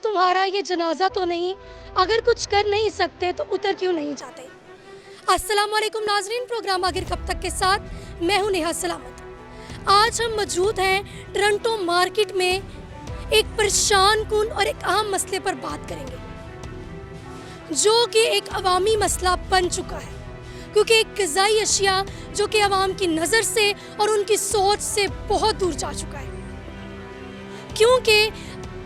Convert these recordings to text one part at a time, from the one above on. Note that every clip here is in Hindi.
तुम्हारा ये जनाजा तो नहीं, अगर कुछ कर नहीं सकते तो उतर क्यों नहीं जाते। अस्सलाम वालेकुम नाजरीन, प्रोग्राम आखिर कब तक के साथ मैं हूं नेहा सलामत। आज हम मौजूद हैं टोरंटो मार्केट में एक परेशान कुन और एक अहम मसले पर बात करेंगे, जो कि एक अवामी मसला बन चुका है, क्योंकि एक ग़िज़ाई अशिया जो कि अवाम की नज़र से और उनकी सोच से बहुत दूर जा चुका है, क्योंकि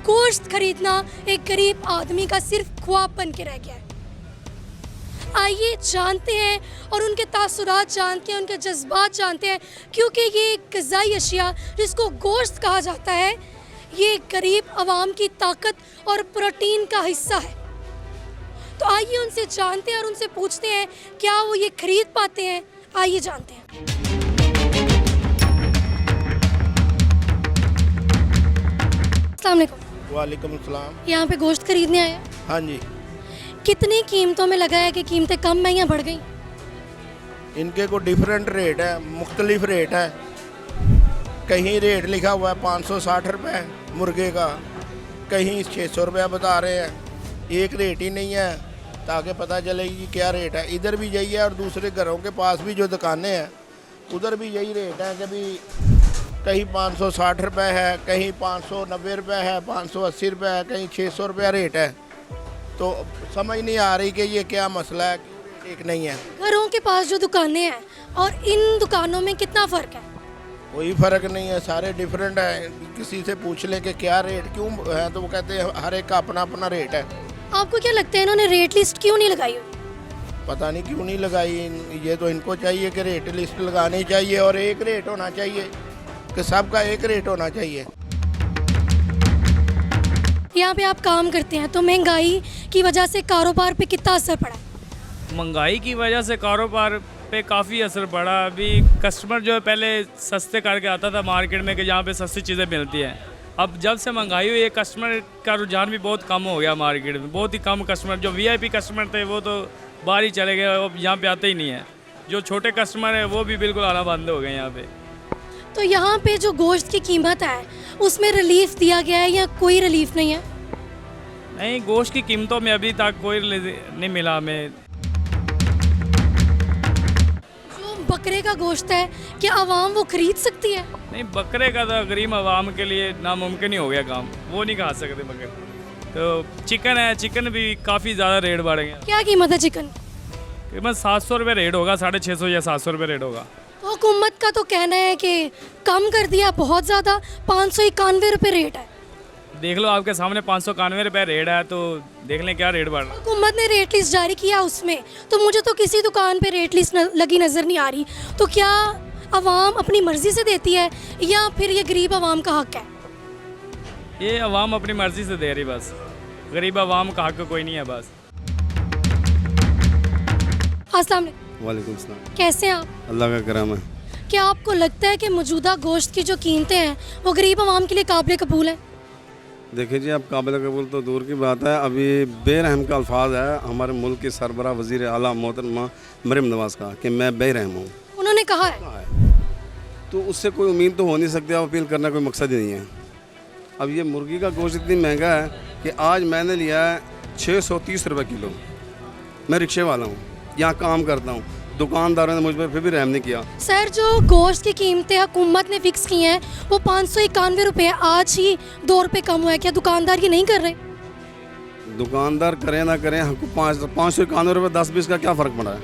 गोश्त खरीदना एक गरीब आदमी का सिर्फ ख्वाब बन के रह गया है। आइए जानते हैं और उनके तासुरात जानते हैं, उनके जज्बात जानते हैं, क्योंकि ये एक ग़िज़ाई अशिया जिसको गोश्त कहा जाता है, ये गरीब आवाम की ताकत और प्रोटीन का हिस्सा है। तो आइए उनसे जानते हैं और उनसे पूछते हैं क्या वो ये खरीद पाते हैं। आइए जानते हैं। अस्सलाम वालेकुम। वालेकुम सलाम। यहाँ पे गोश्त खरीदने आए हैं? हाँ जी। कितनी कीमतों में लगा है कि कीमतें कम महंगियाँ बढ़ गई? इनके को डिफरेंट रेट है, मुख्तलिफ रेट है। कहीं रेट लिखा हुआ है 560 रुपये मुर्गे का, कहीं 600 रुपया बता रहे हैं। एक रेट ही नहीं है ताकि पता चले कि क्या रेट है। इधर भी यही है और दूसरे घरों के पास भी जो दुकानें हैं उधर भी यही रेट है। कभी कहीं 560 रुपये है, कहीं 590 रुपये है, 580 रुपये है, कहीं 600 रुपया रेट है। तो समझ नहीं आ रही कि ये क्या मसला है, ठीक नहीं है। घरों के पास जो दुकानें हैं और इन दुकानों में कितना फ़र्क है? कोई फ़र्क नहीं है, सारे डिफरेंट हैं। किसी से पूछ लें कि क्या रेट क्यों है तो वो कहते हैं हर एक का अपना अपना रेट है। आपको क्या लगता है इन्होंने रेट लिस्ट क्यों नहीं लगाई? पता नहीं क्यों नहीं लगाई। ये तो इनको चाहिए कि रेट लिस्ट लगानी चाहिए और एक रेट होना चाहिए, कि सबका एक रेट होना चाहिए। यहाँ पे आप काम करते हैं तो महंगाई की वजह से कारोबार पे कितना असर पड़ा? महंगाई की वजह से कारोबार पे काफ़ी असर पड़ा। अभी कस्टमर जो है पहले सस्ते करके आता था मार्केट में कि जहाँ पे सस्ती चीज़ें मिलती हैं। अब जब से महंगाई हुई है कस्टमर का रुझान भी बहुत कम हो गया मार्केट में। बहुत ही कम कस्टमर, जो वीआईपी कस्टमर थे वो तो बाहर ही चले गए, अब यहाँ पे आते ही नहीं है। जो छोटे कस्टमर हैं वो भी बिल्कुल आना बंद हो गए यहाँ पे। तो यहाँ पे जो गोश्त की कीमत है उसमें रिलीफ दिया गया है या कोई रिलीफ नहीं है? नहीं, गोश्त की कीमतों में अभी तक कोई नहीं मिला हमें। जो बकरे का गोश्त है क्या आवाम वो खरीद सकती है? नहीं, बकरे का तो गरीब आवाम के लिए नामुमकिन ही हो गया काम, वो नहीं खा सकते बकरे। तो चिकन है, चिकन भी काफ़ी ज़्यादा रेट बढ़ गया। क्या कीमत है चिकन? कीमत 700 रुपये रेट होगा, 650 या 700 रुपये रेट होगा। तो हुकूमत का तो कहना है कि कम कर दिया बहुत ज़्यादा, 591 रुपये रेट है। देख लो आपके सामने 591 रुपये रेट है, तो देख लें क्या रेट बढ़ रहा है। हुकूमत ने रेट लिस्ट जारी किया उसमें, तो मुझे तो किसी दुकान पे रेट लिस्ट लगी नज़र नहीं आ रही। तो क्या आवाम अपनी मर्ज़ी से देती है या फिर ये गरीब आवाम का हक है? ये आवाम अपनी मर्ज़ी से दे रही, बस गरीब आवाम का हक कोई नहीं है बस। अस्सलाम वालेकुम। वालेकुम सलाम। कैसे हैं आप? अल्लाह का करम है। क्या आपको लगता है कि मौजूदा गोश्त की जो कीमतें हैं वो गरीब आवाम के लिए काबिल कबूल है? देखिए जी, अब काबिल कबूल तो दूर की बात है। अभी बेरहम का अल्फाज है हमारे मुल्क की सरबराह वज़ीर आला मोहतरमा मरियम नवाज़ का कि मैं बेरहम हूँ। उन्होंने कहा है। तो उससे कोई उम्मीद तो हो नहीं सकती, अब अपील करना कोई मकसद ही नहीं है। अब ये मुर्गी का गोश्त इतनी महंगा है कि आज मैंने लिया है 630 रुपये किलो। मैं रिक्शे वाला हूँ, यहाँ काम करता हूँ, दुकानदारों ने मुझ पर फिर भी रहम नहीं किया। सर, जो गोश्त की कीमतें हुकूमत ने फिक्स की हैं वो 591 रुपये, आज ही 2 रुपये कम हुआ है। क्या दुकानदार ये नहीं कर रहे? दुकानदार करें ना करें, हमको 591 रुपये 10-20 का क्या फ़र्क पड़ा है?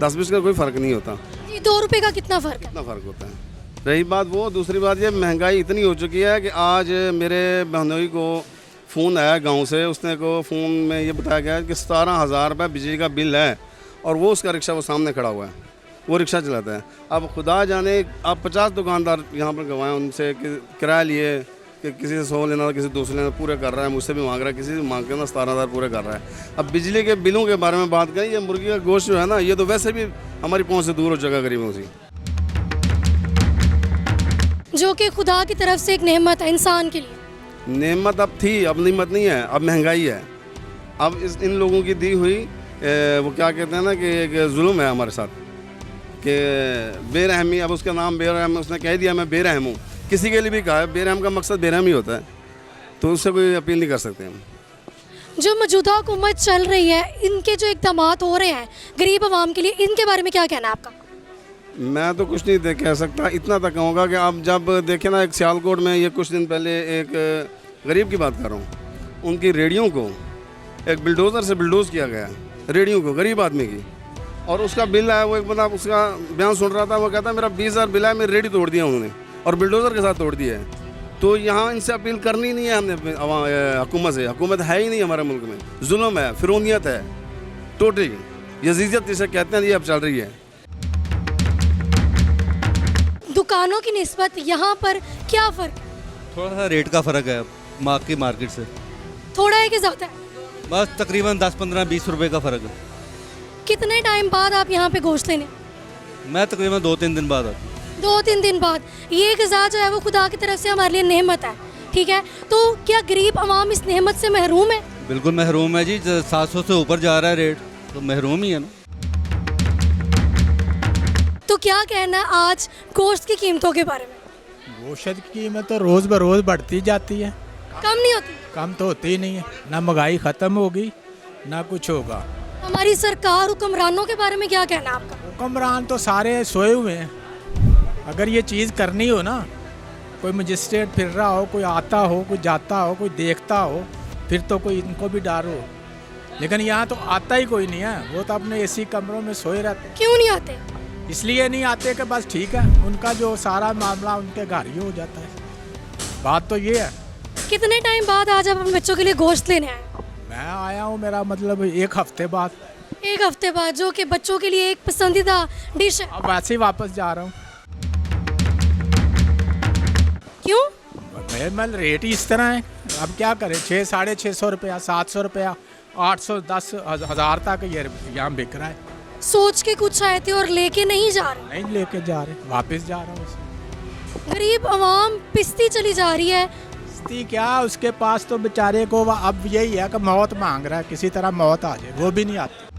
10-20 का कोई फ़र्क नहीं होता। जी, 2 रुपये का कितना फ़र्क है? कितना फ़र्क होता है। रही बात वो, दूसरी बात ये महंगाई इतनी हो चुकी है कि आज मेरे बहनोई को फ़ोन आया गांव से, उसने को फ़ोन में ये बताया गया कि 17,000 रुपये बिजली का बिल है और वो उसका रिक्शा वो सामने खड़ा हुआ है, वो रिक्शा चलाता है। अब खुदा जाने, अब 50 दुकानदार यहाँ पर गवाएं, उनसे किराया लिए कि किसी से 100 लेना, किसी 200 लेना, पूरे कर रहा है, मुझसे भी मांग रहा है, किसी से मांग के ना 17,000 पूरे कर रहा है। अब बिजली के बिलों के बारे में बात करें, ये मुर्गी का गोश्त जो है ना, ये तो वैसे भी हमारी पहुँच से दूर हो चुका गरीबों से, जो कि खुदा की तरफ से एक नेमत है इंसान के लिए। नेमत अब थी, अब नेमत नहीं है, अब महंगाई है। अब इन लोगों की दी हुई वो क्या कहते हैं ना कि एक जुल्म है हमारे साथ कि बेरहमी। अब उसका नाम बेरहम, उसने कह दिया मैं बेरहम हूँ, किसी के लिए भी कहा है। बेरहम का मकसद बेरहम ही होता है, तो उससे कोई अपील नहीं कर सकते हम। जो मौजूदा हुकूमत चल रही है, इनके जो इकदाम हो रहे हैं गरीब आवाम के लिए, इनके बारे में क्या कहना है आपका? मैं तो कुछ नहीं कह सकता, इतना तक कहूँगा कि आप जब देखें ना, एक सियालकोट में ये कुछ दिन पहले एक गरीब की बात कर रहा हूँ, उनकी रेडियों को एक बिल्डोज़र से बिल्डोज़ किया गया, रेडियो को, गरीब आदमी की, और उसका बिल आया, वो एक बंदा उसका बयान सुन रहा था, वो कहता है मेरा 20,000 बिल है, मेरी रेडी तोड़ दिया उन्होंने और बिल्डोज़र के साथ तोड़ दिया है। तो यहाँ इनसे अपील करनी नहीं है हमने हुकूमत से, हुकूमत है ही नहीं हमारे मुल्क में, जुल्म है, फिरौनियत है, टोटली यजीयत जिसे कहते हैं, ये अब चल रही है। दुकानों की निस्बत यहाँ पर क्या फ़र्क है? थोड़ा सा रेट का फ़र्क है की मार्केट से, थोड़ा है कि ज़्यादा है? बस तकरीबन 10, 15, 20 रुपए का फ़र्क है। कितने टाइम बाद आप यहाँ पे गोश्त लेने? मैं तकरीबन 2-3 दिन बाद आता हूँ। 2-3 दिन बाद। ये ग़िज़ा जो है वो खुदा की तरफ से हमारे लिए नेमत है, ठीक है? तो क्या गरीब आवाम इस नेमत से महरूम है? बिल्कुल महरूम है जी, 700 से ऊपर जा रहा है रेट, तो महरूम ही है ना। तो क्या कहना है आज गोश्त की कीमतों के बारे में? गोश्त की कीमत तो रोज़ बरोज़ बढ़ती जाती है, कम नहीं होती? कम तो होती ही नहीं है। ना महंगाई ख़त्म होगी ना कुछ होगा। हमारी सरकार हुक्मरानों के बारे में क्या कहना है आपका? हुक्मरान तो सारे सोए हुए हैं। अगर ये चीज़ करनी हो ना, कोई मजिस्ट्रेट फिर रहा हो, कोई आता हो, कोई जाता हो, कोई देखता हो, फिर तो कोई इनको भी डर हो। लेकिन यहाँ तो आता ही कोई नहीं है, वो तो अपने एसी कमरों में सोए रहते हैं। क्यों नहीं आते? इसलिए नहीं आते कि बस ठीक है, उनका जो सारा मामला उनके घर ही हो जाता है। बात तो ये है। कितने टाइम बाद आज आप अपने बच्चों के लिए गोश्त लेने आए? मैं आया हूँ, मेरा मतलब 1 हफ्ते बाद। 1 हफ्ते बाद, जो कि बच्चों के लिए एक पसंदीदा डिश है। अब वैसे ही वापस जा रहा हूँ। क्यों? मैं रेट ही इस तरह है, अब क्या करें। 600, 650 रुपया, 700 रुपया, 800, 10 हज़ार तक ये यहाँ बिक रहा है। सोच के कुछ आए थे और लेके नहीं जा रहे? नहीं लेके जा रहे, वापस जा रहा हूँ। गरीब आवाम पिसती चली जा रही है। पिसती क्या, उसके पास तो बेचारे को अब यही है कि मौत मांग रहा है, किसी तरह मौत आ जाए, वो भी नहीं आती।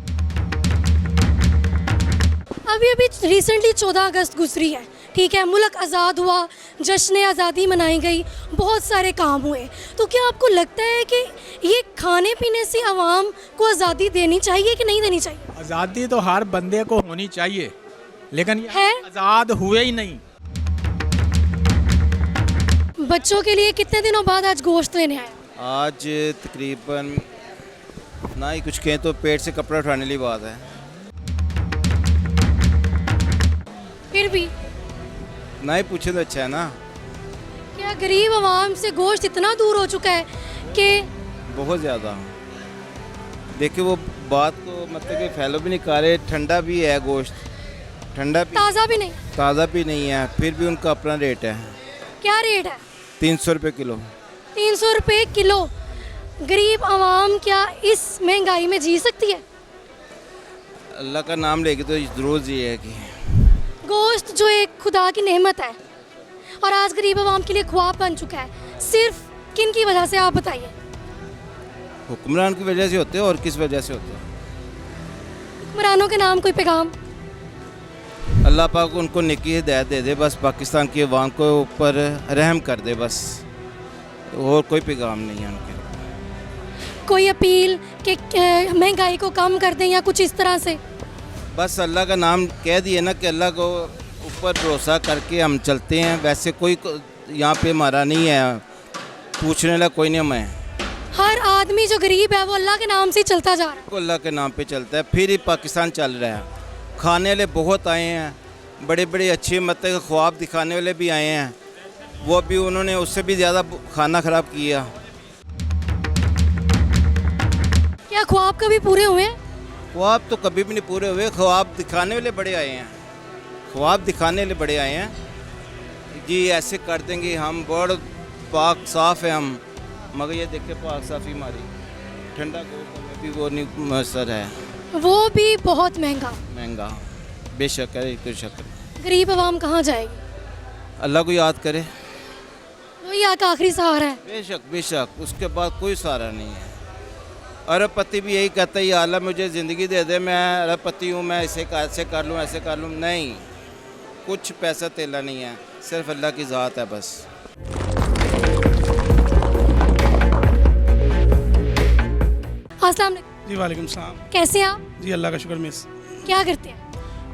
अभी रिसेंटली 14 अगस्त गुजरी है, ठीक है? मुल्क आज़ाद हुआ, जश्न आज़ादी मनाई गई, बहुत सारे काम हुए। तो क्या आपको लगता है कि ये खाने पीने से आवाम को आज़ादी देनी चाहिए कि नहीं देनी चाहिए? आज़ादी तो हर बंदे को होनी चाहिए, लेकिन ये है? आज़ाद हुए ही नहीं। बच्चों के लिए कितने दिनों बाद आज गोश्त लेने आए? आज तकरीबन ना ही कुछ कहें तो पेट से कपड़ा उठाने वाली बात है। फिर भी ना ही पूछे तो अच्छा है ना। क्या गरीब आवाम से गोश्त इतना दूर हो चुका है कि बहुत ज़्यादा। देखिए वो बात को मतलब कि फैलो भी नहीं कर रहे, ठंडा भी है गोश्त, ठंडा भी, ताज़ा भी नहीं? ताज़ा भी नहीं है, फिर भी उनका अपना रेट है। क्या रेट है? 300 रुपये किलो। 300 रुपये किलो। गरीब आवाम क्या इस महंगाई में जी सकती है? अल्लाह का नाम लेके तो ज़रूर जिएगी। गोश्त जो एक खुदा की नेमत है और आज गरीब आवाम के लिए ख्वाब बन चुका है, सिर्फ किन की वजह से आप बताइए? हुक्मरान की वजह से होते हैं, और किस वजह से होते हैं? हुक्मरानों के नाम कोई पैगाम? अल्लाह पाक उनको नेकी हिदायत दे दे, बस पाकिस्तान की अवाम को ऊपर रहम कर दे, बस, और कोई पैगाम नहीं है उनके। कोई अपील कि महंगाई को कम कर दें या कुछ इस तरह से? बस अल्लाह का नाम कह दिए ना कि अल्लाह को ऊपर भरोसा करके हम चलते हैं। वैसे कोई यहाँ पे हमारा नहीं है, पूछने वाला कोई नहीं हमें। हर आदमी जो गरीब है वो अल्लाह के नाम से चलता जा रहा है। को अल्लाह के नाम पे चलता है, फिर ही पाकिस्तान चल रहा है। खाने वाले बहुत आए हैं, बड़े बड़े अच्छे मतलब ख्वाब दिखाने वाले भी आए हैं, वो भी उन्होंने उससे भी ज़्यादा खाना ख़राब किया। क्या ख्वाब कभी पूरे हुए हैं? ख्वाब तो कभी भी नहीं पूरे हुए, ख्वाब दिखाने वाले बड़े आए हैं, ख्वाब दिखाने वाले बड़े आए हैं जी, ऐसे कर देंगे हम, बड़ पाक साफ़ है हम, मगर ये देखे पाक साफ़ी हमारी, ठंडा गोश्त में भी वो नहीं मैसर है, वो भी बहुत महंगा बेशक है, कोई शक नहीं। गरीब आवाम कहाँ जाएगी? अल्लाह को याद करे, वही आका आखिरी सहारा है। बेशक बेशक, उसके बाद कोई सहारा नहीं है। अरबपति भी यही कहता है, या अल्लाह मुझे ज़िंदगी दे दे, मैं अरबपति हूँ, मैं ऐसे कर लूँ, ऐसे कर लूँ। नहीं, कुछ पैसा तेला नहीं है, सिर्फ अल्लाह की ज़ात है बस। अस्सलाम वालेकुम। जी वालेकुम सलाम। कैसे हैं आप? जी अल्लाह का शुक्र मिस। क्या करते हैं?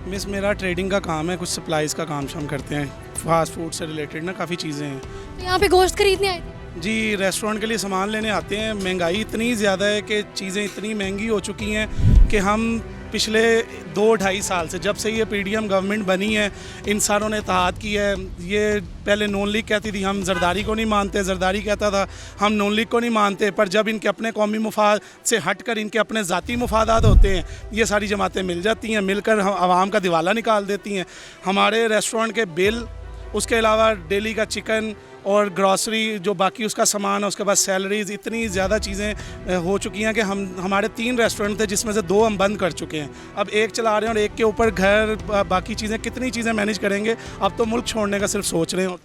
मिस मेरा ट्रेडिंग का काम है, कुछ सप्लाईज़ का काम हम करते हैं, फास्ट फूड से रिलेटेड ना काफ़ी चीज़ें हैं। तो यहाँ पे गोश्त खरीदने आए थे? जी रेस्टोरेंट के लिए सामान लेने आते हैं। महंगाई इतनी ज़्यादा है कि चीज़ें इतनी महंगी हो चुकी हैं कि हम पिछले 2-2.5 साल से, जब से ये पीडीएम गवर्नमेंट बनी है, इन सारों ने इत्तेहाद किया है। ये पहले नून लीग कहती थी हम जरदारी को नहीं मानते, जरदारी कहता था हम नून लीग को नहीं मानते, पर जब इनके अपने कौमी मुफाद से हट कर इनके अपने ज़ाती मुफादात होते हैं, ये सारी जमातें मिल जाती हैं, मिलकर हम आवाम का दिवाला निकाल देती हैं। हमारे रेस्टोरेंट के बिल, उसके अलावा डेली का चिकन और ग्रॉसरी जो बाकी उसका सामान है, उसके बाद सैलरीज, इतनी ज़्यादा चीज़ें हो चुकी हैं कि हमारे 3 रेस्टोरेंट थे जिसमें से 2 हम बंद कर चुके हैं। अब एक चला रहे हैं और एक के ऊपर घर, बाकी चीज़ें, कितनी चीज़ें मैनेज करेंगे। अब तो मुल्क छोड़ने का सिर्फ सोच रहे हैं।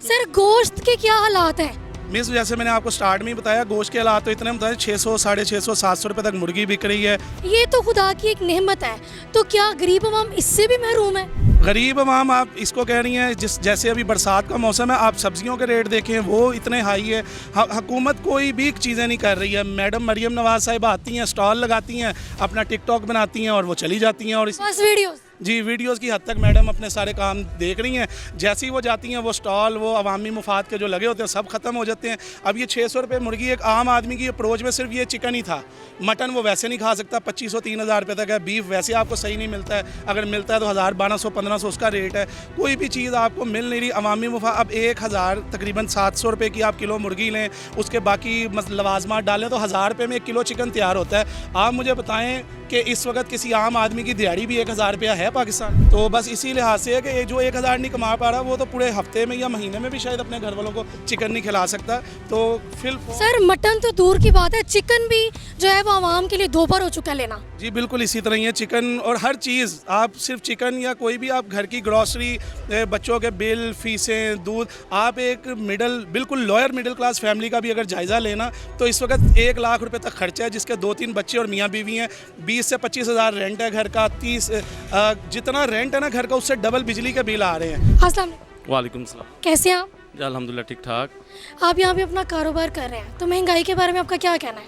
सर गोश्त के क्या हालात हैं? मिस जैसे मैंने आपको स्टार्ट में ही बताया, गोश्त के हालात तो इतने बताए, 600, 650, 700 रुपये तक मुर्गी बिक रही है। ये तो खुदा की एक नेमत है, तो क्या गरीब अवाम इससे भी महरूम है? गरीब अवाम, आप इसको कह रही हैं, जैसे अभी बरसात का मौसम है, आप सब्जियों के रेट देखें वो इतने हाई है। हुकूमत कोई भी चीज़ें नहीं कर रही है। मैडम मरियम नवाज साहिब आती हैं, स्टॉल लगाती हैं, अपना टिकटॉक बनाती हैं और वो चली जाती हैं। और बस वीडियोस। जी वीडियोस की हद तक मैडम अपने सारे काम देख रही हैं। जैसे ही वो जाती हैं, वो स्टॉल, वो अवामी मुफाद के जो लगे होते हैं, सब ख़त्म हो जाते हैं। अब ये 600 रुपये मुर्गी, एक आम आदमी की अप्रोच में सिर्फ ये चिकन ही था। मटन वो वैसे नहीं खा सकता, 2500-3000 रुपये तक है। बीफ वैसे आपको सही नहीं मिलता है, अगर मिलता है तो 1000, 1200-1500 उसका रेट है। कोई भी चीज़ आपको मिल नहीं रही। अवामी मुफा अब 1000 तकरीबन 700 रुपये की आप किलो मुर्गी लें, उसके बाकी लवाजमात डालें तो 1000 रुपये में 1 किलो चिकन तैयार होता है। आप मुझे बताएं कि इस वक्त किसी आम आदमी की दिहाड़ी भी 1000 रुपया है पाकिस्तान। तो बस इसी लिहाज से है कि ये जो 1000 नहीं कमा पा रहा, वो तो पूरे हफ्ते में या महीने में भी शायद अपने घर वालों को चिकन नहीं खिला सकता। तो फिर सर मटन तो दूर की बात है, चिकन भी जो है वो आवाम के लिए दोपहर हो चुका है लेना। जी बिल्कुल इसी तरह ही है। चिकन और हर चीज़, आप सिर्फ चिकन या कोई भी आप घर की ग्रॉसरी, बच्चों के बिल, फीसें, दूध, आप एक बिल्कुल लोअर मिडिल क्लास फैमिली का भी अगर जायज़ा लेना तो इस वक्त 1 लाख रुपए तक खर्चा है, जिसके 2-3 बच्चे और मियाँ बीवी हैं। 20 से 25 हज़ार रेंट है घर का। 30 जितना रेंट है ना घर का, उससे डबल बिजली के बिल आ रहे हैं। अस्सलाम वालेकुम। वालेकुम सलाम। कैसे हैं आप? जी अल्हम्दुलिल्लाह ठीक ठाक। आप यहाँ पे अपना कारोबार कर रहे हैं, तो महंगाई के बारे में आपका क्या कहना है?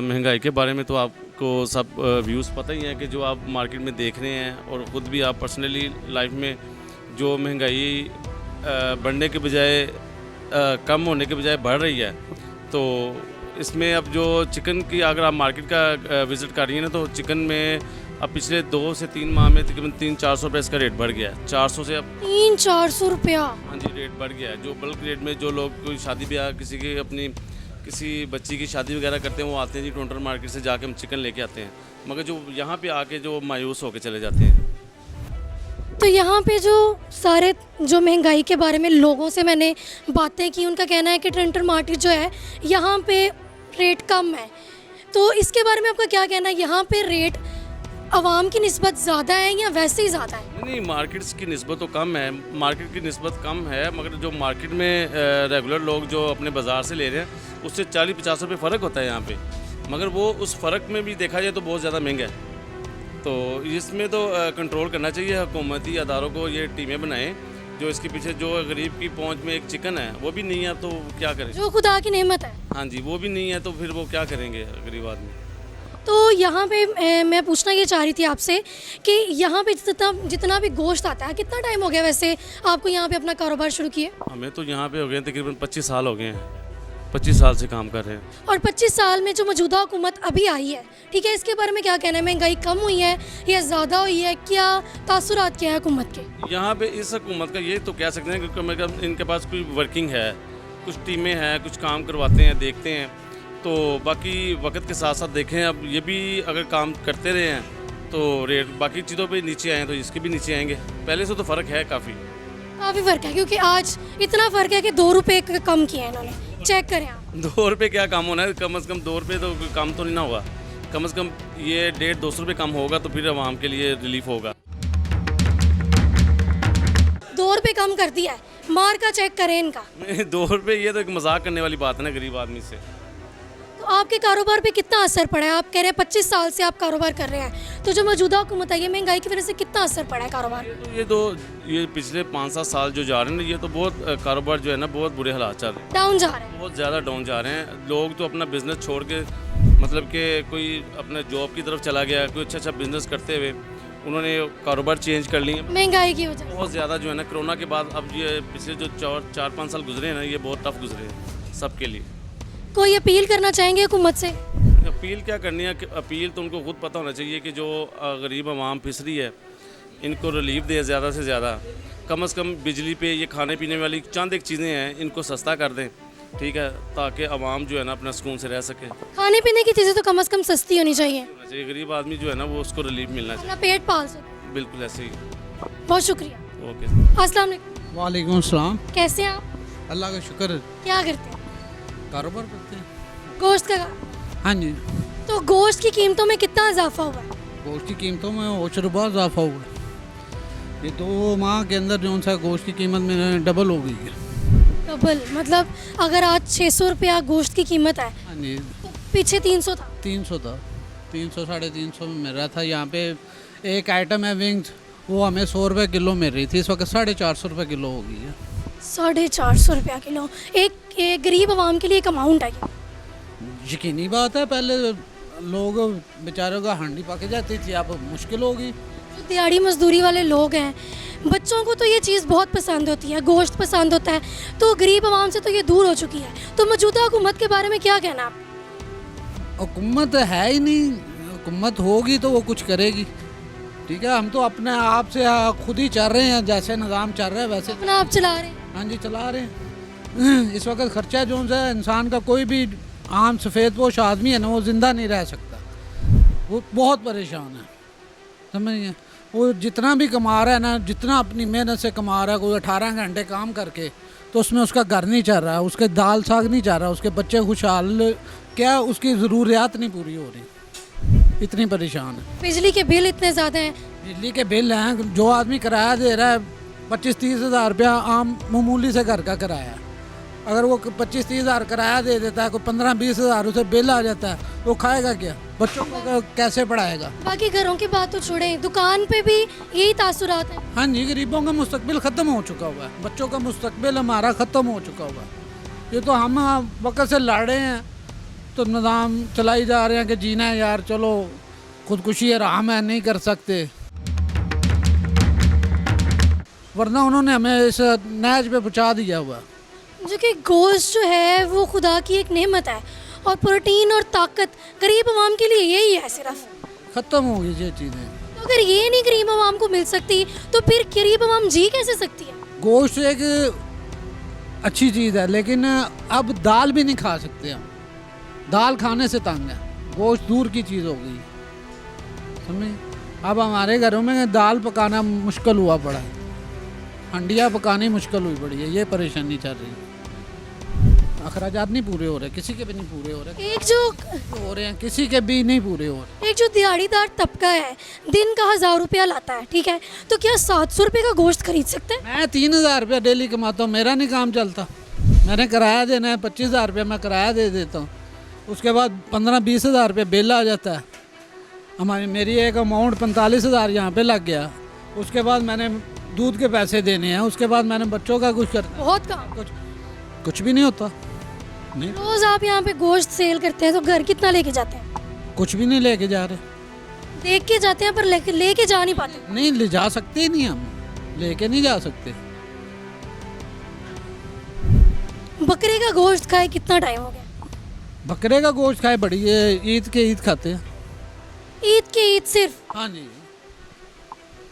महंगाई के बारे में तो आपको सब व्यूज़ पता ही है कि जो आप मार्केट में देख रहे हैं, और ख़ुद भी आप पर्सनली लाइफ में जो महंगाई बढ़ने के बजाय कम होने के बजाय बढ़ रही है, तो इसमें अब जो चिकन की अगर आप मार्केट का विज़िट कर रही हैं ना, तो चिकन में अब पिछले 2 से 3 माह में तकरीबन 300-400 रुपये इसका रेट बढ़ गया है। 400 से अब 300-400 रुपया। हाँ जी, रेट बढ़ गया है। जो बल्क रेट में जो लोग कोई शादी ब्याह, किसी बच्ची की शादी वगैरह करते हैं, वो आते हैं जी टोंटर मार्केट से जाके हम चिकन लेके आते हैं, मगर जो यहाँ पे आके जो मायूस होके चले जाते हैं। तो यहाँ पे जो सारे जो महंगाई के बारे में लोगों से मैंने बातें की, उनका कहना है कि टोंटर मार्केट जो है यहाँ पे रेट कम है, तो इसके बारे में आपका क्या कहना है? यहाँ पे रेट आवाम की निस्बत ज़्यादा है या वैसे ही ज़्यादा है? नहीं, मार्केट्स की निस्बत तो कम है, मार्केट की निस्बत कम है, मगर जो मार्केट में रेगुलर लोग जो अपने बाज़ार से ले रहे हैं, उससे 40-50 रुपये फ़र्क होता है यहाँ पे, मगर वो उस फ़र्क में भी देखा जाए तो बहुत ज़्यादा महंगा है। तो इसमें तो कंट्रोल करना चाहिए हुकूमती अदारों को, ये टीमें बनाएं जो इसके पीछे, जो गरीब की पहुंच में एक चिकन है वो भी नहीं है, तो क्या करें? जो खुदा की नेमत है। हाँ जी, वो भी नहीं है, तो फिर वो क्या करेंगे गरीब आदमी? तो यहाँ पे मैं पूछना ये चाह रही थी आपसे कि यहाँ पे जितना भी गोश्त आता है, कितना टाइम हो गया वैसे आपको यहाँ पे अपना कारोबार शुरू किए? हमें तो यहाँ पे हो गए तकरीबन 25 साल हो गए हैं, 25 साल से काम कर रहे हैं। और 25 साल में जो मौजूदा हुकूमत अभी आई है, ठीक है, इसके बारे में क्या कहना है? महंगाई कम हुई है या ज़्यादा हुई है? क्या तासुरात क्या है हुकूमत के? यहाँ पे इस हुकूमत का ये तो कह सकते हैं कि मतलब इनके पास कोई वर्किंग है, कुछ टीमें हैं, कुछ काम करवाते हैं, देखते हैं, तो बाकी वक्त के साथ साथ देखें। अब ये भी अगर काम करते रहे हैं तो रेट बाकी चीज़ों पे नीचे आए तो इसके भी नीचे आएंगे। पहले से तो फ़र्क है काफ़ी फ़र्क है, क्योंकि आज इतना फ़र्क है कि 2 रुपये कम किए हैं इन्होंने। चेक करें आप। 2 रुपये क्या कम होना है? कम से कम 2 रुपये तो कोई कम तो नहीं ना होगा, कम से कम ये 150-200 रुपये कम होगा तो फिर आवाम के लिए रिलीफ होगा। 2 रुपये कम कर दिया है, मार का चेक करें इनका। 2 रुपये ये तो एक मजाक करने वाली बात है ना गरीब आदमी से। तो आपके कारोबार पे कितना असर पड़ा है? आप कह रहे हैं 25 साल से आप कारोबार कर रहे हैं, तो जो मौजूदा हुकूमत है, ये महंगाई की वजह से कितना असर पड़ा है कारोबार? ये पिछले 5-7 साल जो जा रहे हैं ना, ये तो बहुत कारोबार जो है ना बहुत बुरे हालात चल रहे हैं, डाउन जा रहे हैं। बहुत ज़्यादा डाउन जा रहे हैं। लोग तो अपना बिज़नेस छोड़ के मतलब कि कोई अपने जॉब की तरफ चला गया, कोई अच्छा बिज़नेस करते हुए उन्होंने कारोबार चेंज कर लिए। महंगाई की वजह बहुत ज़्यादा जो है ना कोरोना के बाद अब ये पिछले जो 4-5 साल गुजरे हैं ना, ये बहुत टफ गुजरे हैं सबके लिए। से। कोई अपील करना चाहेंगे हुकूमत से? अपील क्या करनी है कि अपील तो उनको खुद पता होना चाहिए कि जो गरीब आवाम पिस रही है, इनको रिलीफ दे ज़्यादा से ज़्यादा। कम से कम बिजली पे ये खाने पीने वाली चंद एक चीज़ें हैं, इनको सस्ता कर दें, ठीक है, ताकि आवाम जो है ना अपना सुकून से रह सके। खाने पीने की चीज़ें तो कम से कम सस्ती होनी चाहिए, गरीब आदमी जो है ना वो उसको रिलीफ मिलना चाहिए। अपना पेट पाल सके। बिल्कुल ऐसे ही। बहुत शुक्रिया। ओके। अस्सलाम वालेकुम। वालेकुम सलाम। कैसे हैं आप? अल्लाह का शुक्र है, क्या करते हैं? कारोबार करते हैं। गोश्त का? हाँ जी, तो गोश्त की कीमतों में कितना इजाफा हुआ है? गोश्त की कीमतों में ₹8 इजाफा हुआ है। ये 2 माह के अंदर जो सा गोश्त की कीमत में डबल हो गई है। डबल मतलब अगर आज 600 रुपया गोश्त की कीमत है, हाँ जी, तो पीछे 300 था। 300 था, 300 साढ़े 300 में मिल रहा था। यहाँ पे एक आइटम है विंग्स, वो हमें ₹100 किलो मिल रही थी, इस वक्त ₹450 किलो हो गई है। 450 रुपया किलो एक गरीब आवाम के लिए एक अमाउंट है। यकीनी बात है, पहले लोग बेचारों का हांडी पक जाती थी, अब मुश्किल होगी। जो दिहाड़ी मजदूरी वाले लोग हैं, बच्चों को तो ये चीज़ बहुत पसंद होती है, गोश्त पसंद होता है, तो गरीब आवाम से तो ये दूर हो चुकी है। तो मौजूदा हुकूमत के बारे में क्या कहना आप? हुकूमत है ही नहीं, हुकूमत होगी तो वो कुछ करेगी, ठीक है। हम तो अपने आप से खुद ही चल रहे हैं, जैसे निज़ाम चल रहा है वैसे अपना आप चला रहे हैं। हाँ जी चला रहे हैं। इस वक्त खर्चा जो है इंसान का, कोई भी आम सफ़ेद पोश आदमी है ना, वो ज़िंदा नहीं रह सकता, वो बहुत परेशान है, समझिए। वो जितना भी कमा रहा है ना, जितना अपनी मेहनत से कमा रहा है, कोई 18 घंटे काम करके, तो उसमें उसका घर नहीं चल रहा है, उसके दाल साग नहीं चल रहा, उसके बच्चे खुशहाल, क्या उसकी ज़रूरियात नहीं पूरी हो रही, इतनी परेशान है। बिजली के बिल इतने ज़्यादा हैं, बिजली के बिल हैं, जो आदमी किराया दे रहा है 25-30 हज़ार रुपया आम मामूली से घर का किराया, अगर वो 25-30 हज़ार किराया दे देता है, कोई 15-20 हज़ार उसे बिल आ जाता है, वो खाएगा क्या? बच्चों को कैसे पढ़ाएगा? बाकी घरों की बात तो छोड़ें, दुकान पे भी यही तासुरात हैं। हाँ जी, गरीबों का मुस्तकबिल ख़त्म हो चुका हुआ है, बच्चों का मुस्तकबिल हमारा ख़त्म हो चुका हुआ है। ये तो हम वक्त से लड़ रहे हैं, तो निज़ाम चलाई जा रहे हैं कि जीना है यार, चलो खुदकुशी आराम है, नहीं कर सकते, वरना उन्होंने हमें इस नहज पे पहुँचा दिया हुआ है। जो कि गोश्त जो है वो खुदा की एक नेमत है, और प्रोटीन और ताकत गरीब आवाम के लिए यही है सिर्फ। ख़त्म हो गई ये चीज़ें। तो अगर ये नहीं गरीब आवाम को मिल सकती, तो फिर गरीब आवाम जी कैसे सकती है? गोश्त एक अच्छी चीज़ है, लेकिन अब दाल भी नहीं खा सकते हम, दाल खाने से तंग है, गोश्त दूर की चीज़ हो गई, समझे। अब हमारे घरों में दाल पकाना मुश्किल हुआ पड़ा है, हंडिया पकानी मुश्किल हुई पड़ी है, ये परेशानी चल रही है। अखराजात नहीं पूरे हो रहे, किसी के भी नहीं पूरे हो रहे, एक जो हो रहे हैं किसी के भी नहीं पूरे हो रहे। एक जो दिहाड़ीदार तबका है, दिन का 1000 रुपया लाता है, ठीक है, तो क्या 700 रुपये का गोश्त खरीद सकते हैं? मैं 3000 रुपया डेली कमाता हूँ, मेरा नहीं काम चलता, मैंने किराया देना है, 25,000 रुपया मैं किराया दे देता हूँ, उसके बाद 15-20 हज़ार रुपये बिल आ जाता है। मेरी एक अमाउंट 45 हज़ार यहाँ पे लग गया, उसके बाद मैंने दूध के पैसे देने हैं, उसके बाद मैंने बच्चों का कुछ करना, बहुत काम। कुछ भी नहीं होता। नहीं, रोज आप यहाँ पे गोश्त सेल करते हैं, तो घर कितना लेके जाते हैं? कुछ भी नहीं लेके जा रहे, देख के जाते हैं पर लेके जा नहीं पाते। नहीं ले जा सकते ही नहीं, हम लेके नहीं जा सकते। बकरे का गोश्त खाए कितना टाइम हो गया? बकरे का गोश्त खाए बड़ी है, ईद के ईद खाते हैं। ईद के ईद सिर्फ? हाँ जी,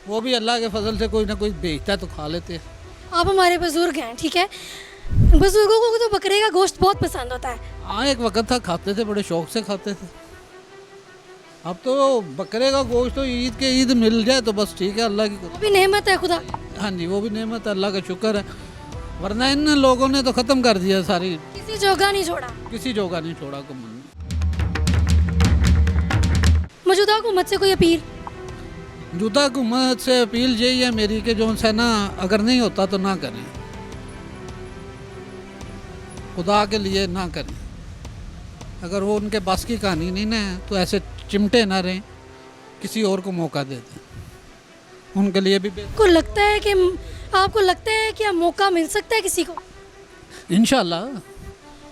वो भी अल्लाह के फजल से कोई ना कोई बेचता है तो खा लेते हैं। आप हमारे बुजुर्ग हैं, ठीक है, बुजुर्गों को तो बकरे का गोश्त बहुत पसंद होता है। हाँ, एक वक्त था खाते थे, बड़े शौक से खाते थे। अब तो बकरे का गोश्त तो ईद के ईद मिल जाए तो बस ठीक है, अल्लाह की। वो भी नेमत है खुदा। हाँ जी, वो भी नेमत है, अल्लाह का शुक्र है, वरना इन लोगों ने तो ख़त्म कर दिया सारी, किसी जोगा नहीं छोड़ा, किसी जोगा नहीं छोड़ा हुकूमत ने। मौजूदा हुकूमत से कोई अपील? मौजूदा हुकूमत से अपील यही है मेरी कि जो है ना, अगर नहीं होता तो ना करें, खुदा के लिए ना करें। अगर वो उनके बस की कहानी नहीं ना है तो ऐसे चिमटे ना रहें, किसी और को मौका दे दें, उनके लिए भी आपको लगता है कि अब मौका मिल सकता है किसी को? इंशाल्लाह।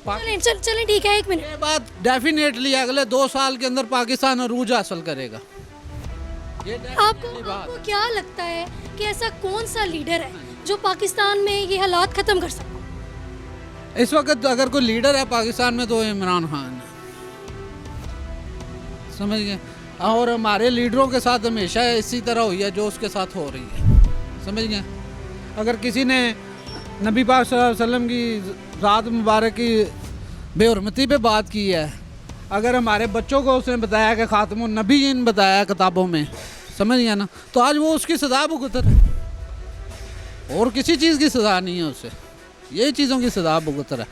चलें ठीक है, एक मिनट। ये बात डेफिनेटली अगले 2 साल के अंदर पाकिस्तान अरूज हासिल करेगा। आपको क्या लगता है कि ऐसा कौन सा लीडर है जो पाकिस्तान में ये हालात ख़त्म कर सकता है? इस वक्त अगर कोई लीडर है पाकिस्तान में तो इमरान खान है, समझ गए। और हमारे लीडरों के साथ हमेशा इसी तरह हुई है जो उसके साथ हो रही है, समझ गए। अगर किसी ने नबी पाक सल्लल्लाहु अलैहि वसल्लम की रात मुबारक की बेहुरमती पे बात की है, अगर हमारे बच्चों को उसने बताया कि खातमुन नबीयीन बताया किताबों में, समझ गया ना, तो आज वो उसकी सज़ा भुगत रहा है और किसी चीज़ की सज़ा नहीं है उसे, यही चीज़ों की सज़ा भुगत रहा है।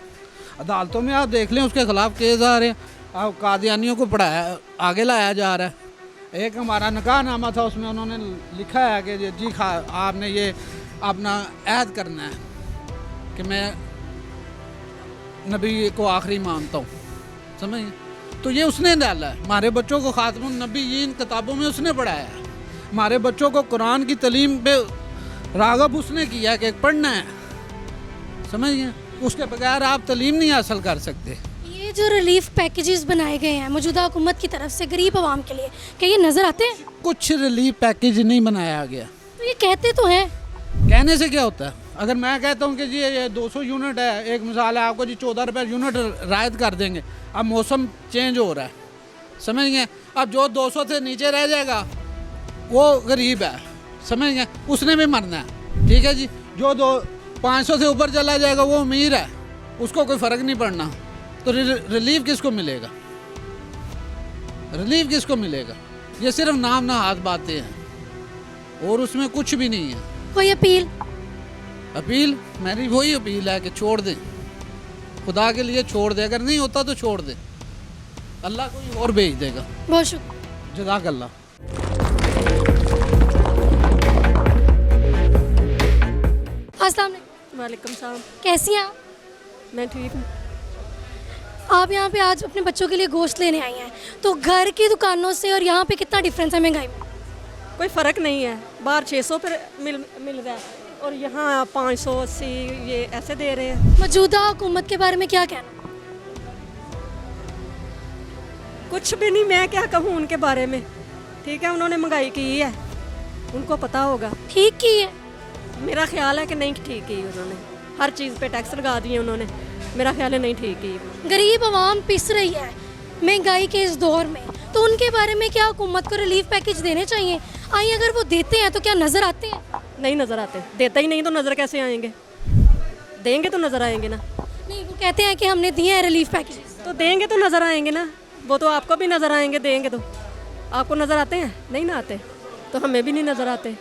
अदालतों में आप देख लें उसके ख़िलाफ़ केस आ रहे हैं, अब कादियानियों को पढ़ाया आगे लाया जा रहा है। एक हमारा निकाहनामा था, उसमें उन्होंने लिखा है कि जी आपने ये अपना ऐद करना है कि मैं नबी को आखिरी मानता हूँ, समझ। तो ये उसने डाला है, हमारे बच्चों को खातमुन नबीयीन किताबों में उसने पढ़ाया है, हमारे बच्चों को कुरान की तालीम पे राग़ब उसने किया है कि पढ़ना है, समझिए। उसके बगैर आप तालीम नहीं हासिल कर सकते। ये जो रिलीफ पैकेजेस बनाए गए हैं मौजूदा हुकूमत की तरफ से गरीब आवाम के लिए, क्या ये नज़र आते हैं? कुछ रिलीफ पैकेज नहीं बनाया गया। तो ये कहते तो हैं, कहने से क्या होता है? अगर मैं कहता हूँ कि जी ये 200 यूनिट है, एक मिसाल है, आपको जी 14 रुपये यूनिट रायत कर देंगे, अब मौसम चेंज हो रहा है, समझ गए। अब जो 200 से नीचे रह जाएगा वो गरीब है, समझ गए, उसने भी मरना है, ठीक है जी। जो 500 से ऊपर चला जाएगा वो अमीर है, उसको कोई फ़र्क नहीं पड़ना। तो रिलीफ किसको मिलेगा? रिलीफ किसको मिलेगा? ये सिर्फ नाम ना हाथ बातें हैं और उसमें कुछ भी नहीं है। कोई अपील? अपील मेरी वही अपील है कि छोड़ दें, खुदा के लिए छोड़ दे, अगर नहीं होता तो छोड़ दे, अल्लाह कोई और भेज देगा। बहुत शुक्रिया, जज़ाकल्लाह। अस्सलाम वालेकुम। वालेकुम सलाम। कैसी हैं आप? मैं ठीक हूँ। आप यहाँ पे आज अपने बच्चों के लिए गोश्त लेने आई हैं, तो घर की दुकानों से और यहाँ पे कितना डिफरेंस है महंगाई में? कोई फ़र्क नहीं है, बाहर 600 पर मिल रहा है और यहाँ 580 ये ऐसे दे रहे हैं। मौजूदा हुकूमत के बारे में क्या कहना? कुछ भी नहीं, मैं क्या कहूँ उनके बारे में, ठीक है। उन्होंने महंगाई की है, उनको पता होगा। ठीक की है? मेरा ख्याल है कि नहीं ठीक की उन्होंने, हर चीज़ पे टैक्स लगा दिए उन्होंने, मेरा ख्याल है नहीं ठीक की। गरीब आवाम पिस रही है महंगाई के इस दौर में, तो उनके बारे में क्या हुकूमत को रिलीफ पैकेज देने चाहिए? आई अगर वो देते हैं तो क्या नज़र आते हैं? नहीं नज़र आते, देता ही नहीं तो नज़र कैसे आएंगे? देंगे तो नज़र आएंगे ना। नहीं, वो कहते हैं कि हमने दिए हैं रिलीफ पैकेज, तो देंगे तो नज़र आएंगे ना, वो तो आपको भी नज़र आएंगे, देंगे तो। आपको नज़र आते हैं? नहीं ना आते, तो हमें भी नहीं नज़र आते।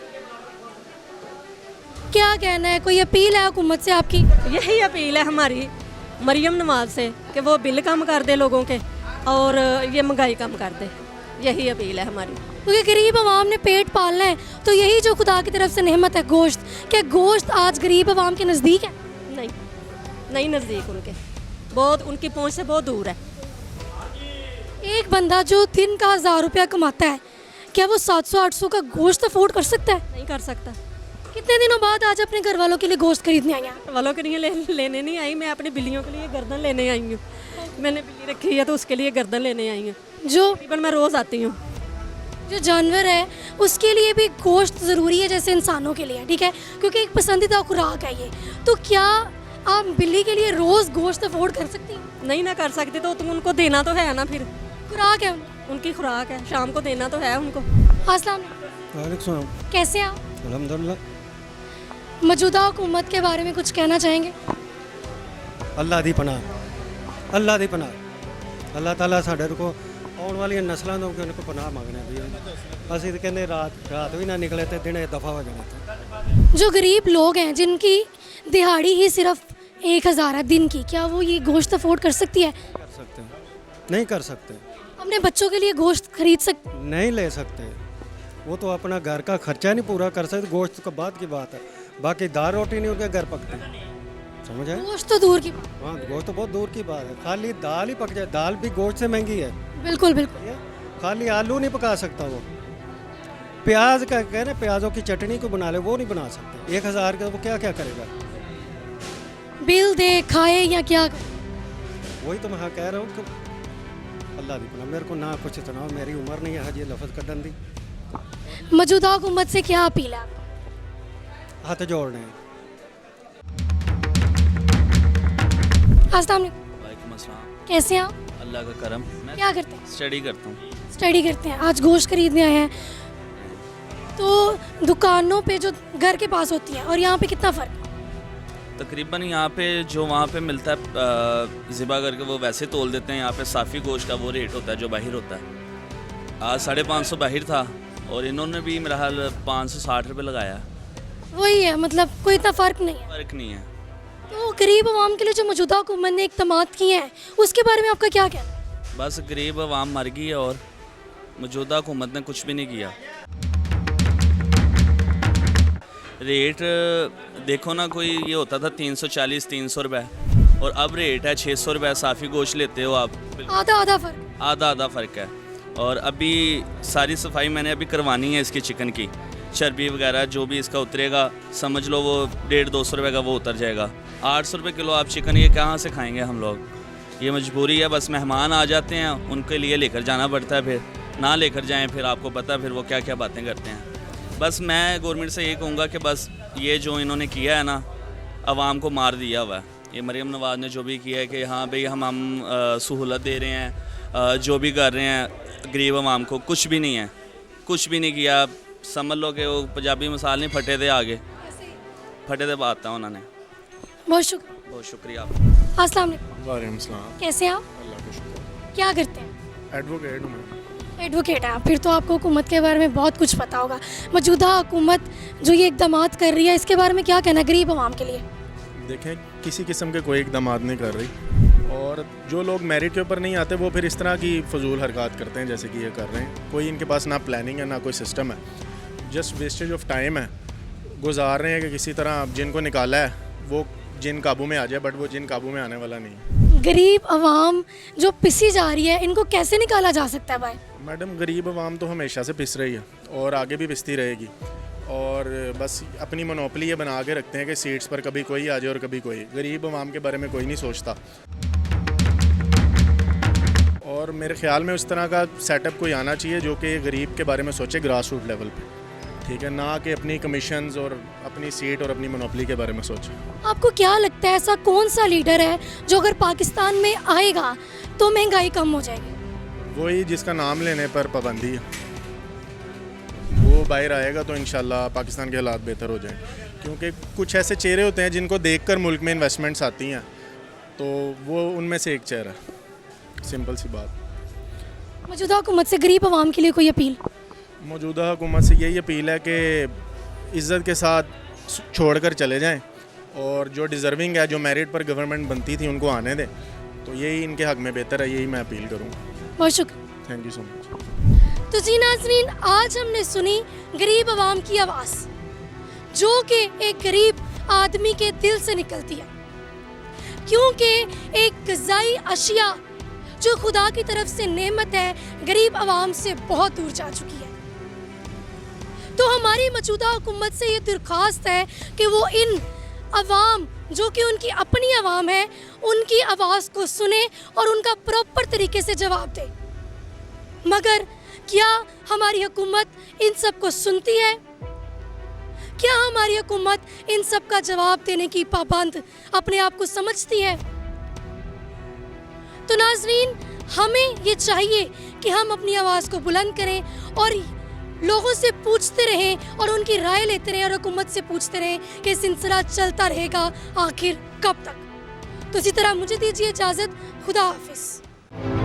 क्या कहना है? कोई अपील है हुकूमत से आपकी? यही अपील है हमारी मरियम नवाज से कि वो बिल कम कर दे लोगों के और ये महंगाई कम कर दे, यही अपील है हमारी। क्योंकि गरीब आवाम ने पेट पालना है, तो यही जो खुदा की तरफ से नेमत है गोश्त, क्या गोश्त आज गरीब आवाम के नज़दीक है? नहीं, नहीं नज़दीक उनके, बहुत उनकी पहुंच से बहुत दूर है। एक बंदा जो दिन का 1000 रुपया कमाता है, क्या वो 700-800 का गोश्त अफोर्ड कर सकता है? नहीं कर सकता। कितने दिनों बाद आज अपने घर वालों के लिए गोश्त खरीदने आई हैं? वालों के लिए लेने नहीं आई, मैं अपनी बिल्लियों के लिए गर्दन लेने आई हूँ। मैंने बिल्ली रखी है तो उसके लिए गर्दन लेने आई हूँ। जो तकरीबन मैं रोज़ आती हूँ। जो जानवर है उसके लिए भी गोश्त ज़रूरी है जैसे इंसानों के लिए, ठीक है, क्योंकि एक पसंदीदा खुराक है ये। तो क्या आप बिल्ली के लिए रोज़ गोश्त अफोर्ड कर सकती हैं? नहीं ना कर सकती, तो तुम उनको देना तो है ना, फिर खुराक है उनकी खुराक है, शाम को देना तो है उनको। अस्सलाम वालेकुम। कैसे हैं आप? अल्हम्दुलिल्लाह। मौजूदा हुकूमत के बारे में कुछ कहना चाहेंगे? अल्लाह दी पनाह, अल्लाह दी पनाह, अल्लाह ताला साढ़े को आने वाली नस्लों को पनाह मांगने दी। असं तो कहते रात भी ना निकले तो दिन दफा हो जाने। जो गरीब लोग हैं जिनकी दिहाड़ी ही सिर्फ 1000 है दिन की, क्या वो ये गोश्त अफोर्ड कर सकती है? कर सकते हैं? नहीं कर सकते। अपने बच्चों के लिए गोश्त खरीद सकते? नहीं ले सकते, वो तो अपना घर का खर्चा नहीं पूरा कर सकते, गोश्त का बाद की बात है। बाकी दाल रोटी नहीं उनके घर पकते। समझ आए? गोश्त तो दूर की बात। हाँ, गोश्त तो बहुत दूर की बात है, खाली दाल ही पक जाए, दाल भी गोश्त से महंगी है। बिल्कुल बिल्कुल। खाली आलू नहीं पका सकता वो, प्याज का कह रहे प्याजों की चटनी को बना ले, वो नहीं बना सकते। 1000 का वो क्या क्या करेगा? बिल दे खाए या क्या करे? वही तो मैं कह रहा हूँ कि अल्लाह दी पना, मेरे को ना कुछ सुनाओ, मेरी उम्र नहीं है ये लफ्ज़ कदन दी। मौजूदा हुकूमत से क्या अपील है आपको? हाथ जोड़ने हैं। अस्सलाम वालेकुम। वालेकुम अस्सलाम। कैसे हैं आप? अल्लाह का करम। मैं क्या करते हैं? स्टडी करता हूँ। स्टडी करते हैं। आज गोश्त खरीदने आए हैं, तो दुकानों पे जो घर के पास होती हैं और यहाँ पे कितना फ़र्क? तकरीबन यहाँ पे जो वहाँ पे मिलता है ज़िबा करके वो वैसे तोल देते हैं। यहाँ पे साफ़ी गोश्त का वो रेट होता है जो बाहर होता है। आज 550 बाहर था और इन्होंने भी मेरा हाल 560 रुपये लगाया। वही है, मतलब कोई इतना फ़र्क नहीं है। फ़र्क नहीं है। तो गरीब आवाम के लिए जो मौजूदा हुकूमत ने इक़दाम किए हैं उसके बारे में आपका क्या कहना है? बस गरीब आवाम मर गई है और मौजूदा हुकूमत ने कुछ भी नहीं किया। रेट देखो ना, कोई ये होता था 340-300 रुपये और अब रेट है 600 रुपये। साफ़ी गोश्त लेते हो आप, आधा फ़र्क। आधा फ़र्क है। और अभी सारी सफाई मैंने अभी करवानी है इसकी चिकन की, चर्बी वगैरह जो भी इसका उतरेगा समझ लो वो 150-200 रुपये का वो उतर जाएगा। 800 रुपये किलो आप चिकन ये कहाँ से खाएंगे हम लोग? ये मजबूरी है। बस मेहमान आ जाते हैं, उनके लिए लेकर जाना पड़ता है, फिर ना लेकर जाएं फिर आपको पता है फिर वो क्या क्या बातें करते हैं। बस मैं गवर्नमेंट से ये कहूँगा कि बस ये जो इन्होंने किया है ना, आवाम को मार दिया हुआ है। ये मरीम नवाज़ ने जो भी किया है कि हाँ भाई हम सहूलत दे रहे हैं, जो भी कर रहे हैं गरीब आवाम को, कुछ भी नहीं है, कुछ भी नहीं किया। समझ लो कि वो पंजाबी मसाल नहीं फटे थे, आगे फटे थे बात था उन्होंने। बहुत शुक्रिया। बहुत शुक्रिया आपका। अस्सलाम वालेकुम। वालेकुम सलाम। कैसे हैं आप? अल्लाह का शुक्र। क्या करते हैं? एडवोकेट हूँ मैं। एडवोकेट हैं, फिर तो आपको हुकूमत के बारे में बहुत कुछ पता होगा। मौजूदा हुकूमत जो ये इक़दाम कर रही है इसके बारे में क्या कहना है गरीब आवाम के लिए? देखें, किसी किस्म के कोई इक़दाम नहीं कर रही, और जो लोग मेरिट के ऊपर नहीं आते वो फिर इस तरह की फजूल हरकत करते हैं जैसे कि ये कर रहे हैं। कोई इनके पास ना प्लानिंग है ना कोई सिस्टम है, जस्ट वेस्टेज ऑफ टाइम है। गुजार रहे हैं कि किसी तरह जिनको निकाला है वो जिन काबू में आ जाए, बट वो जिन काबू में आने वाला नहीं। गरीब आवाम जो पिसी जा रही है, इनको कैसे निकाला जा सकता है भाई? मैडम, गरीब आवाम तो हमेशा से पिस रही है और आगे भी पिसती रहेगी, और बस अपनी मोनोपली ये बना के रखते हैं कि सीट्स पर कभी कोई आ जाए और कभी कोई। गरीब आवाम के बारे में कोई नहीं सोचता, और मेरे ख्याल में उस तरह का सेटअप कोई आना चाहिए जो कि गरीब के बारे में सोचे ग्रास रूट लेवल पे, ठीक है, ना कि अपनी कमीशंस और अपनी सीट और अपनी मोनोपली के बारे में सोचे। आपको क्या लगता है ऐसा कौन सा लीडर है जो अगर पाकिस्तान में आएगा तो महंगाई कम हो जाएगी? वही जिसका नाम लेने पर पाबंदी है, वो बाहर आएगा तो इंशाल्लाह पाकिस्तान के हालात बेहतर हो जाएं। क्योंकि कुछ ऐसे चेहरे होते हैं जिनको देखकर मुल्क में इन्वेस्टमेंट्स आती हैं, तो वो उनमें से एक चेहरा, सिंपल सी बात। मौजूदा हुकूमत से गरीब आवाम के लिए कोई अपील? मौजूदा हुकूमत से यही अपील है कि इज़्ज़त के साथ छोड़कर चले जाएं, और जो डिज़र्विंग है, जो मेरिट पर गवर्नमेंट बनती थी, उनको आने दें। तो यही इनके हक़ में बेहतर है, यही मैं अपील करूँगा। बहुत शुक्रिया। Thank you so much. तो जी नाज़रीन, आज हमने सुनी गरीब आवाम की आवाज़, जो कि एक गरीब आदमी के दिल से निकलती है, क्योंकि एक ग़िज़ाई अशिया जो खुदा की तरफ से नेमत है, गरीब आवाम से बहुत दूर जा चुकी है। तो हमारी मौजूदा हुकूमत से ये दरख्वास्त है कि वो इन अवाम, जो कि उनकी अपनी अवाम है, उनकी आवाज़ को सुने और उनका प्रॉपर तरीके से जवाब दे। मगर क्या हमारी हुकूमत इन सब को सुनती है? क्या हमारी हुकूमत इन सब का जवाब देने की पाबंद अपने आप को समझती है? तो नाज़रीन, हमें ये चाहिए कि हम अपनी आवाज़ को बुलंद करें और लोगों से पूछते रहें और उनकी राय लेते रहें, और हुकूमत से पूछते रहें कि सिलसिला चलता रहेगा आखिर कब तक। तो इसी तरह मुझे दीजिए इजाज़त। खुदा हाफिज़।